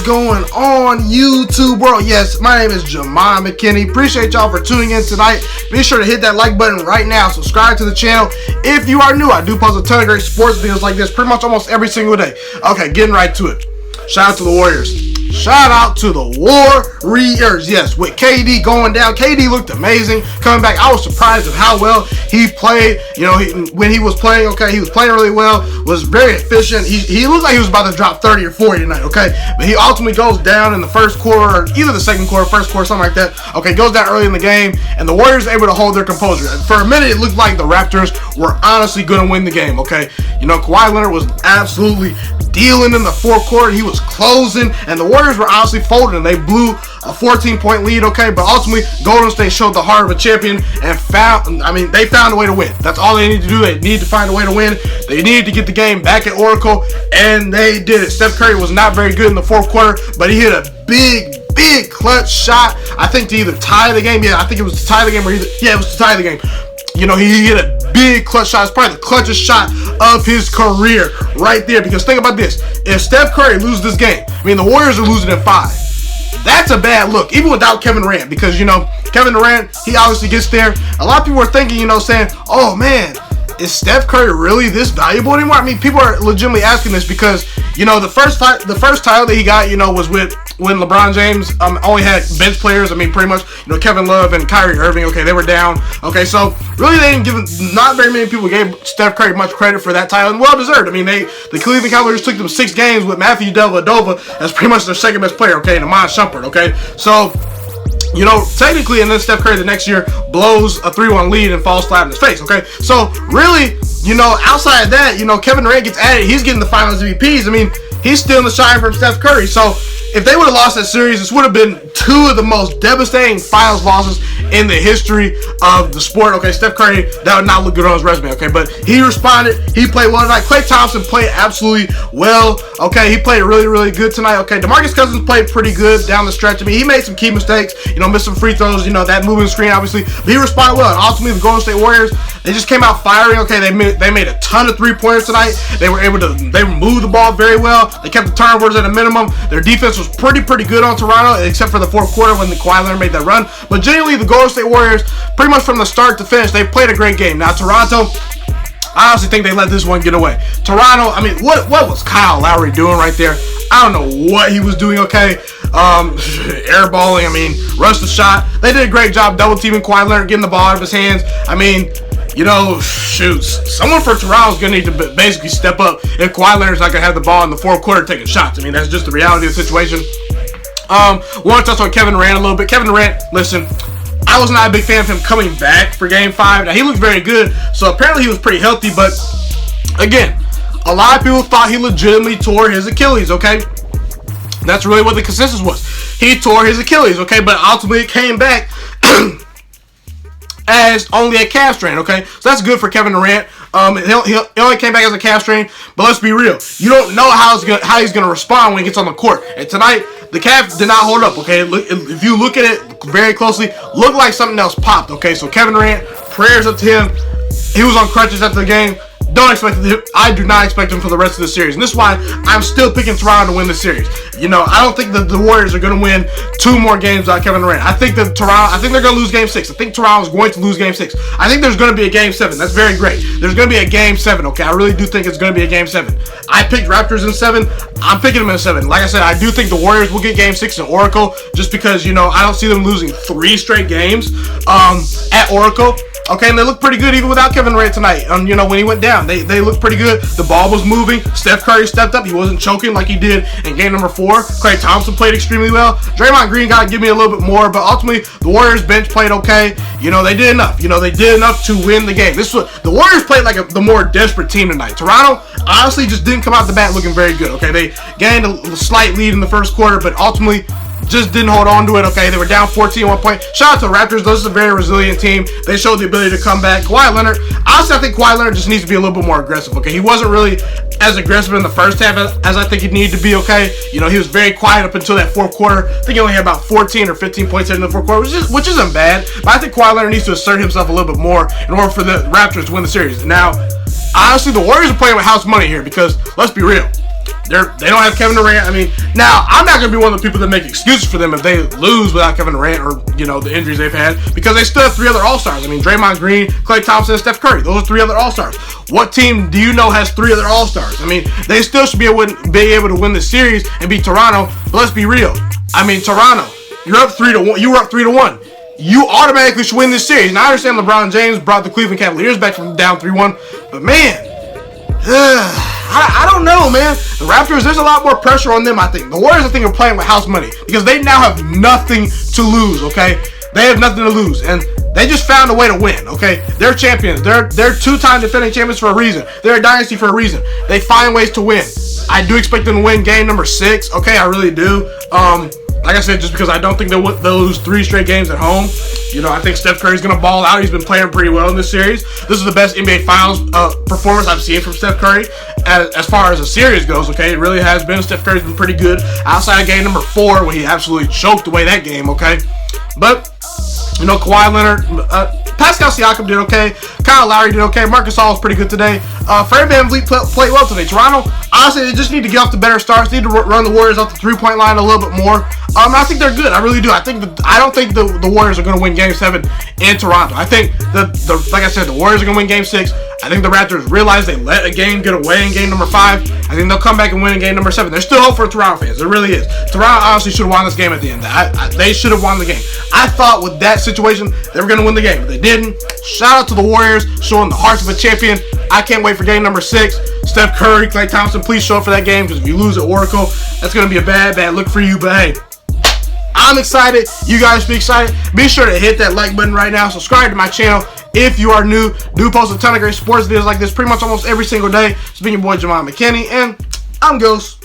going on, YouTube world? Yes, my name is Ghiman McKinney. Appreciate y'all for tuning in tonight. Be sure to hit that like button right now. Subscribe to the channel. If you are new, I do post a ton of great sports videos like this pretty much almost every single day. Okay, getting right to it. Shout out to the Warriors. Shout out to the Warriors. Yes, with KD going down. KD looked amazing coming back. I was surprised at how well he played. You know, when he was playing, okay, he was playing really well, was very efficient. He looked like he was about to drop 30 or 40 tonight, okay? But he ultimately goes down in the first quarter, or either the second quarter, first quarter, something like that. Okay, goes down early in the game, and the Warriors are able to hold their composure. For a minute, it looked like the Raptors were honestly going to win the game, okay? You know, Kawhi Leonard was absolutely dealing in the fourth quarter. He was closing, and the Warriors were honestly folding, and they blew a 14-point lead, okay? But ultimately, Golden State showed the heart of a champion and they found a way to win. That's all they need to do. They need to find a way to win. They needed to get the game back at Oracle, and they did it. Steph Curry was not very good in the fourth quarter, but he hit a big clutch shot, I think, to either tie the game. Yeah, I think it was to tie the game, it was to tie the game. You know, he hit a big clutch shot. It's probably the clutchest shot of his career right there. Because think about this. If Steph Curry loses this game, I mean, the Warriors are losing in 5. That's a bad look, even without Kevin Durant. Because, you know, Kevin Durant, he obviously gets there. A lot of people are thinking, you know, saying, oh, man, is Steph Curry really this valuable anymore? I mean, people are legitimately asking this because, you know, the first title that he got, you know, was when LeBron James only had bench players. I mean, pretty much, you know, Kevin Love and Kyrie Irving, okay, they were down. Okay, so really they didn't give, not very many people gave Steph Curry much credit for that title, and well deserved. I mean, the Cleveland Cavaliers took them 6 games with Matthew Dellavedova as pretty much their second best player, okay, and Iman Shumpert, okay? So, you know, technically, and then Steph Curry the next year blows a 3-1 lead and falls flat in his face, okay? So, really, you know, outside of that, you know, Kevin Durant gets added. He's getting the finals MVPs. I mean, he's stealing the shine from Steph Curry. So, if they would have lost that series, this would have been 2 of the most devastating finals losses in the history of the sport. Okay, Steph Curry, that would not look good on his resume, okay? But he responded. He played well tonight. Klay Thompson played absolutely well, okay? He played really, really good tonight, okay? DeMarcus Cousins played pretty good down the stretch. I mean, he made some key mistakes, you know, missed some free throws, you know, that moving screen, obviously. But he responded well. And ultimately, the Golden State Warriors, they just came out firing, okay? They made a ton of three-pointers tonight. They moved the ball very well. They kept the turnovers at a minimum. Their defense was pretty good on Toronto, except for the fourth quarter when the Kawhi Leonard made that run. But generally, the Golden State Warriors, pretty much from the start to finish, they played a great game. Now, Toronto, I honestly think they let this one get away. Toronto, I mean, what was Kyle Lowry doing right there? I don't know what he was doing, okay? Airballing, I mean, rushed the shot. They did a great job double-teaming Kawhi Leonard, getting the ball out of his hands. I mean, you know, shoot, someone for Toronto's going to need to basically step up if Kawhi Leonard's not going to have the ball in the fourth quarter taking shots. I mean, that's just the reality of the situation. Want to touch on Kevin Durant a little bit. Kevin Durant, listen, I was not a big fan of him coming back for Game 5. Now, he looked very good, so apparently he was pretty healthy, but again, a lot of people thought he legitimately tore his Achilles, okay? That's really what the consensus was. He tore his Achilles, okay? But ultimately it came back as only a calf strain, okay? So that's good for Kevin Durant. He only came back as a calf strain, but let's be real. You don't know how he's gonna respond when he gets on the court. And tonight, the calf did not hold up, okay? If you look at it very closely, looked like something else popped, okay? So Kevin Durant, prayers up to him. He was on crutches after the game. I do not expect him for the rest of the series. And this is why I'm still picking Toronto to win the series. You know, I don't think that the Warriors are going to win 2 more games without Kevin Durant. I think they're going to lose Game 6. I think Toronto's going to lose Game 6. I think there's going to be a Game 7. That's very great. There's going to be a Game 7, okay? I really do think it's going to be a Game 7. I picked Raptors in 7. I'm picking them in 7. Like I said, I do think the Warriors will get Game 6 in Oracle just because, you know, I don't see them losing 3 straight games at Oracle. Okay, and they look pretty good even without Kevin Durant tonight. You know, when he went down, they looked pretty good. The ball was moving. Steph Curry stepped up. He wasn't choking like he did in game number 4. Klay Thompson played extremely well. Draymond Green got to give me a little bit more, but ultimately the Warriors bench played okay. You know, they did enough. You know, they did enough to win the game. The Warriors played like the more desperate team tonight. Toronto honestly just didn't come out the bat looking very good. Okay, they gained a slight lead in the first quarter, but ultimately just didn't hold on to it, okay? They were down 14 at one point. Shout out to the Raptors. This is a very resilient team. They showed the ability to come back. Kawhi Leonard, honestly, I think Kawhi Leonard just needs to be a little bit more aggressive, okay? He wasn't really as aggressive in the first half as I think he needed to be, okay? You know, he was very quiet up until that fourth quarter. I think he only had about 14 or 15 points in the fourth quarter, which isn't bad. But I think Kawhi Leonard needs to assert himself a little bit more in order for the Raptors to win the series. Now, honestly, the Warriors are playing with house money here because, let's be real, They don't have Kevin Durant. I mean, now I'm not gonna be one of the people that make excuses for them if they lose without Kevin Durant or the injuries they've had, because they still have 3 other All-Stars. I mean, Draymond Green, Klay Thompson, and Steph Curry. Those are 3 other All-Stars. What team do you know has 3 other All-Stars? I mean, they still should be able to win the series and beat Toronto. But let's be real. I mean, Toronto, you're up 3-1. You were up 3-1. You automatically should win this series. Now I understand LeBron James brought the Cleveland Cavaliers back from down 3-1, but man. I don't know, man. The Raptors, there's a lot more pressure on them, I think. The Warriors, I think, are playing with house money because they now have nothing to lose, okay? They have nothing to lose, and they just found a way to win, okay? They're champions. They're 2-time defending champions for a reason. They're a dynasty for a reason. They find ways to win. I do expect them to win game number 6, okay? I really do. Like I said, just because I don't think they'll lose 3 straight games at home. I think Steph Curry's going to ball out. He's been playing pretty well in this series. This is the best NBA Finals performance I've seen from Steph Curry as far as a series goes, okay? It really has been. Steph Curry's been pretty good outside of game number 4 when he absolutely choked away that game, okay? But, Kawhi Leonard, Pascal Siakam did okay. Kyle Lowry did okay. Marcus Gasol was pretty good today. Fred VanVleet played well today. Toronto, honestly, they just need to get off the better starts. They need to run the Warriors off the 3-point line a little bit more. I think they're good. I really do. I don't think the Warriors are going to win Game 7 in Toronto. I think like I said, the Warriors are going to win Game 6. I think the Raptors realize they let a game get away in game number 5. I think they'll come back and win in game number 7. There's still hope for Toronto fans. There really is. Toronto honestly should have won this game at the end. They should have won the game. I thought with that situation they were going to win the game, but they didn't. Shout out to the Warriors, showing the hearts of a champion. I can't wait for game number 6. Steph Curry, Klay Thompson, please show up for that game, because if you lose at Oracle, that's going to be a bad look for you. But hey, I'm excited. You guys be excited. Be sure to hit that like button right now. Subscribe to my channel if you are new. Do post a ton of great sports videos like this pretty much almost every single day. It's been your boy Ghiman Mckinney, and I'm Ghost.